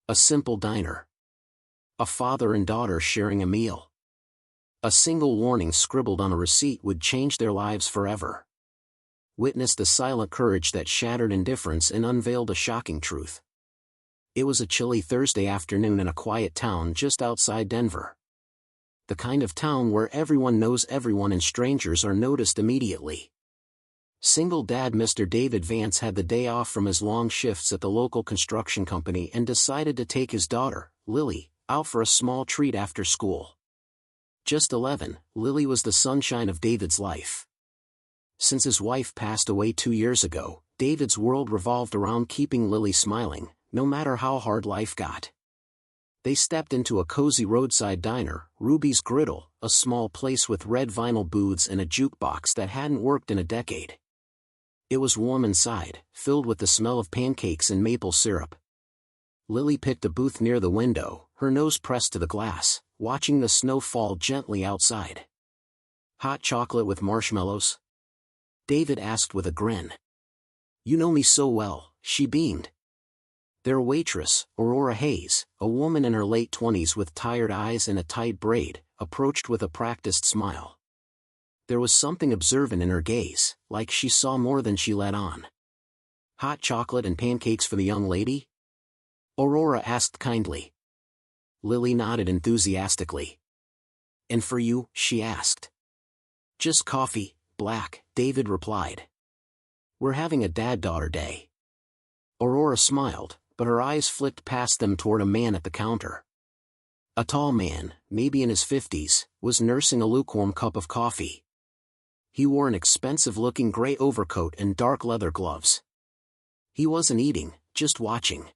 A simple diner. A father and daughter sharing a meal. A single warning scribbled on a receipt would change their lives forever. Witness the silent courage that shattered indifference and unveiled a shocking truth. It was a chilly Thursday afternoon in a quiet town just outside Denver. The kind of town where everyone knows everyone and strangers are noticed immediately. Single dad Mr. David Vance had the day off from his long shifts at the local construction company and decided to take his daughter, Lily, out for a small treat after school. Just 11, Lily was the sunshine of David's life. Since his wife passed away 2 years ago, David's world revolved around keeping Lily smiling, no matter how hard life got. They stepped into a cozy roadside diner, Ruby's Griddle, a small place with red vinyl booths and a jukebox that hadn't worked in a decade. It was warm inside, filled with the smell of pancakes and maple syrup. Lily picked a booth near the window, her nose pressed to the glass, watching the snow fall gently outside. "Hot chocolate with marshmallows?" David asked with a grin. "You know me so well," she beamed. Their waitress, Aurora Hayes, a woman in her late 20s with tired eyes and a tight braid, approached with a practiced smile. There was something observant in her gaze, like she saw more than she let on. "Hot chocolate and pancakes for the young lady?" Aurora asked kindly. Lily nodded enthusiastically. "And for you?" she asked. "Just coffee, black," David replied. "We're having a dad-daughter day." Aurora smiled, but her eyes flicked past them toward a man at the counter. A tall man, maybe in his 50s, was nursing a lukewarm cup of coffee. He wore an expensive-looking gray overcoat and dark leather gloves. He wasn't eating, just watching.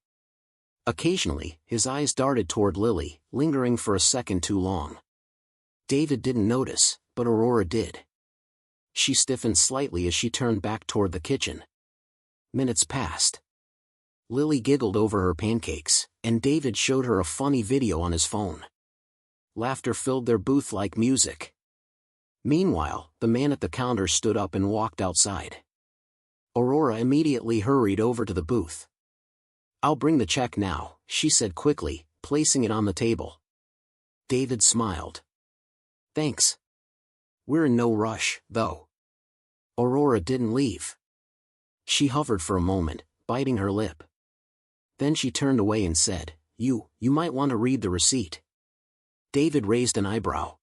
Occasionally, his eyes darted toward Lily, lingering for a second too long. David didn't notice, but Aurora did. She stiffened slightly as she turned back toward the kitchen. Minutes passed. Lily giggled over her pancakes, and David showed her a funny video on his phone. Laughter filled their booth like music. Meanwhile, the man at the counter stood up and walked outside. Aurora immediately hurried over to the booth. "I'll bring the check now," she said quickly, placing it on the table. David smiled. "Thanks. We're in no rush, though." Aurora didn't leave. She hovered for a moment, biting her lip. Then she turned away and said, You might want to read the receipt." David raised an eyebrow.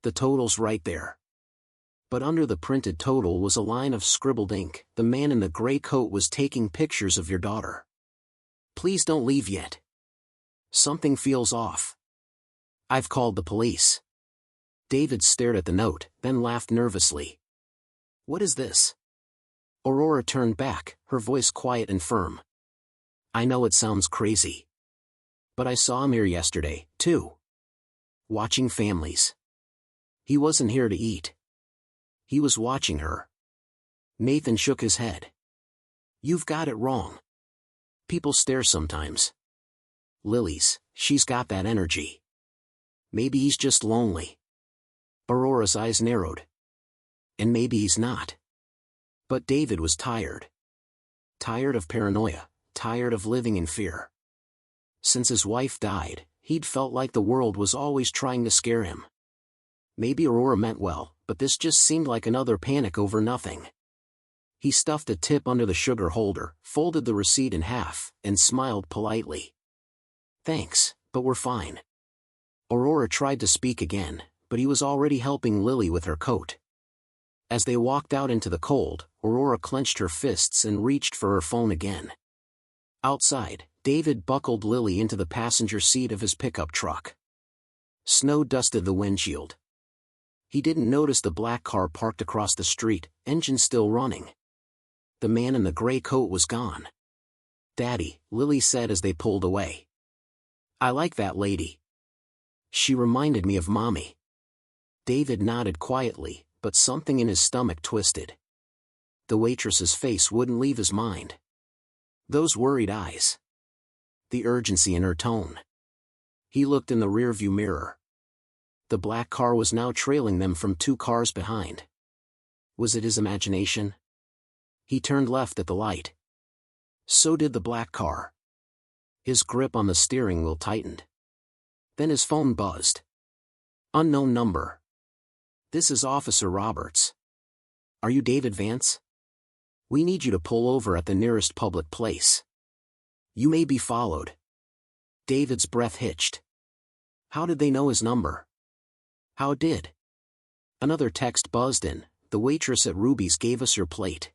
"The total's right there." But under the printed total was a line of scribbled ink. "The man in the gray coat was taking pictures of your daughter. Please don't leave yet. Something feels off. I've called the police." David stared at the note, then laughed nervously. "What is this?" Aurora turned back, her voice quiet and firm. "I know it sounds crazy. But I saw him here yesterday, too. Watching families. He wasn't here to eat. He was watching her." Nathan shook his head. "You've got it wrong. People stare sometimes. She's got that energy. Maybe he's just lonely." Aurora's eyes narrowed. "And maybe he's not." But David was tired. Tired of paranoia, tired of living in fear. Since his wife died, he'd felt like the world was always trying to scare him. Maybe Aurora meant well, but this just seemed like another panic over nothing. He stuffed a tip under the sugar holder, folded the receipt in half, and smiled politely. "Thanks, but we're fine." Aurora tried to speak again, but he was already helping Lily with her coat. As they walked out into the cold, Aurora clenched her fists and reached for her phone again. Outside, David buckled Lily into the passenger seat of his pickup truck. Snow dusted the windshield. He didn't notice the black car parked across the street, engine still running. The man in the gray coat was gone. "Daddy," Lily said as they pulled away. "I like that lady. She reminded me of Mommy." David nodded quietly, but something in his stomach twisted. The waitress's face wouldn't leave his mind. Those worried eyes. The urgency in her tone. He looked in the rearview mirror. The black car was now trailing them from 2 cars behind. Was it his imagination? He turned left at the light. So did the black car. His grip on the steering wheel tightened. Then his phone buzzed. Unknown number. This is Officer Roberts. Are you David Vance? We need you to pull over at the nearest public place. You may be followed. David's breath hitched. How did they know his number? How did? Another text buzzed in. The waitress at Ruby's gave us your plate.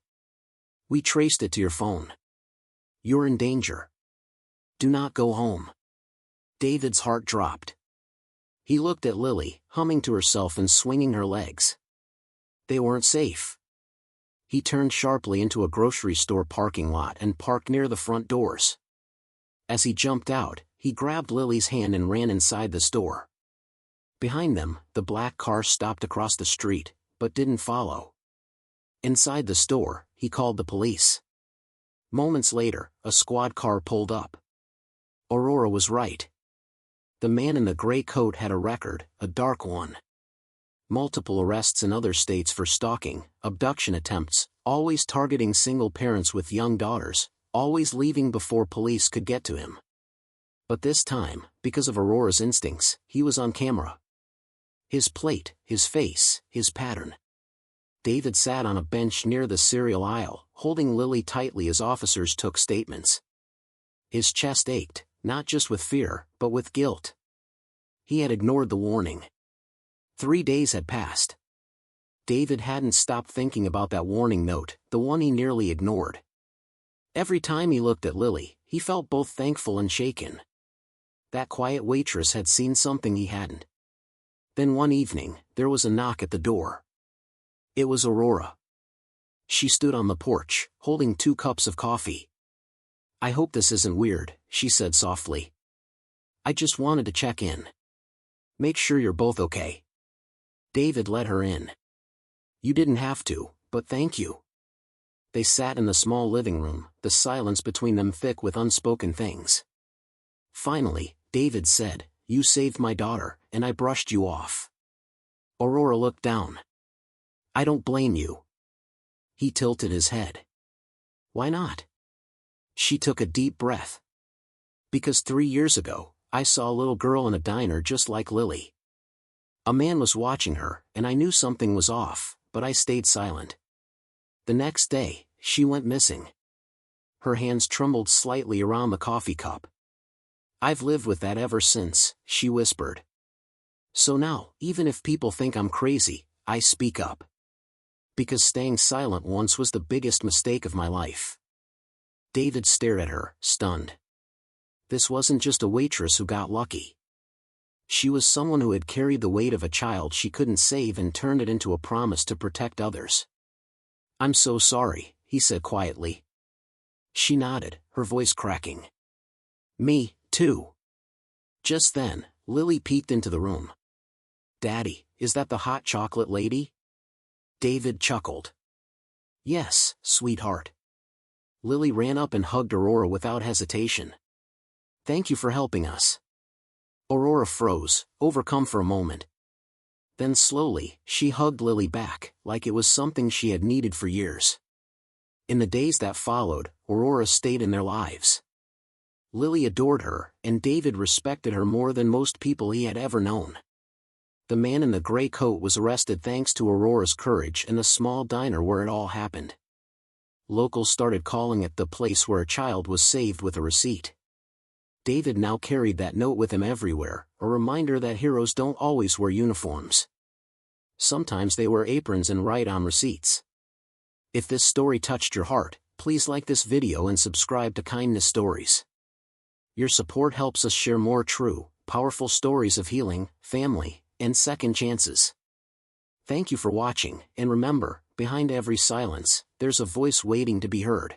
We traced it to your phone. You're in danger. Do not go home. David's heart dropped. He looked at Lily, humming to herself and swinging her legs. They weren't safe. He turned sharply into a grocery store parking lot and parked near the front doors. As he jumped out, he grabbed Lily's hand and ran inside the store. Behind them, the black car stopped across the street, but didn't follow. Inside the store, he called the police. Moments later, a squad car pulled up. Aurora was right. The man in the gray coat had a record, a dark one. Multiple arrests in other states for stalking, abduction attempts, always targeting single parents with young daughters, always leaving before police could get to him. But this time, because of Aurora's instincts, he was on camera. His plate, his face, his pattern. David sat on a bench near the cereal aisle, holding Lily tightly as officers took statements. His chest ached, not just with fear, but with guilt. He had ignored the warning. 3 days had passed. David hadn't stopped thinking about that warning note, the one he nearly ignored. Every time he looked at Lily, he felt both thankful and shaken. That quiet waitress had seen something he hadn't. Then one evening, there was a knock at the door. It was Aurora. She stood on the porch, holding 2 cups of coffee. I hope this isn't weird, she said softly. I just wanted to check in. Make sure you're both okay. David let her in. You didn't have to, but thank you. They sat in the small living room, the silence between them thick with unspoken things. Finally, David said, You saved my daughter, and I brushed you off. Aurora looked down. I don't blame you. He tilted his head. Why not? She took a deep breath. Because 3 years ago, I saw a little girl in a diner just like Lily. A man was watching her, and I knew something was off, but I stayed silent. The next day, she went missing. Her hands trembled slightly around the coffee cup. I've lived with that ever since, she whispered. So now, even if people think I'm crazy, I speak up. Because staying silent once was the biggest mistake of my life. David stared at her, stunned. This wasn't just a waitress who got lucky. She was someone who had carried the weight of a child she couldn't save and turned it into a promise to protect others. I'm so sorry, he said quietly. She nodded, her voice cracking. Me, too. Just then, Lily peeked into the room. Daddy, is that the hot chocolate lady? David chuckled. Yes, sweetheart. Lily ran up and hugged Aurora without hesitation. Thank you for helping us. Aurora froze, overcome for a moment. Then slowly, she hugged Lily back, like it was something she had needed for years. In the days that followed, Aurora stayed in their lives. Lily adored her, and David respected her more than most people he had ever known. The man in the gray coat was arrested thanks to Aurora's courage in the small diner where it all happened. Locals started calling it the place where a child was saved with a receipt. David now carried that note with him everywhere, a reminder that heroes don't always wear uniforms. Sometimes they wear aprons and write on receipts. If this story touched your heart, please like this video and subscribe to Kindness Stories. Your support helps us share more true, powerful stories of healing, family, and second chances. Thank you for watching, and remember, behind every silence, there's a voice waiting to be heard.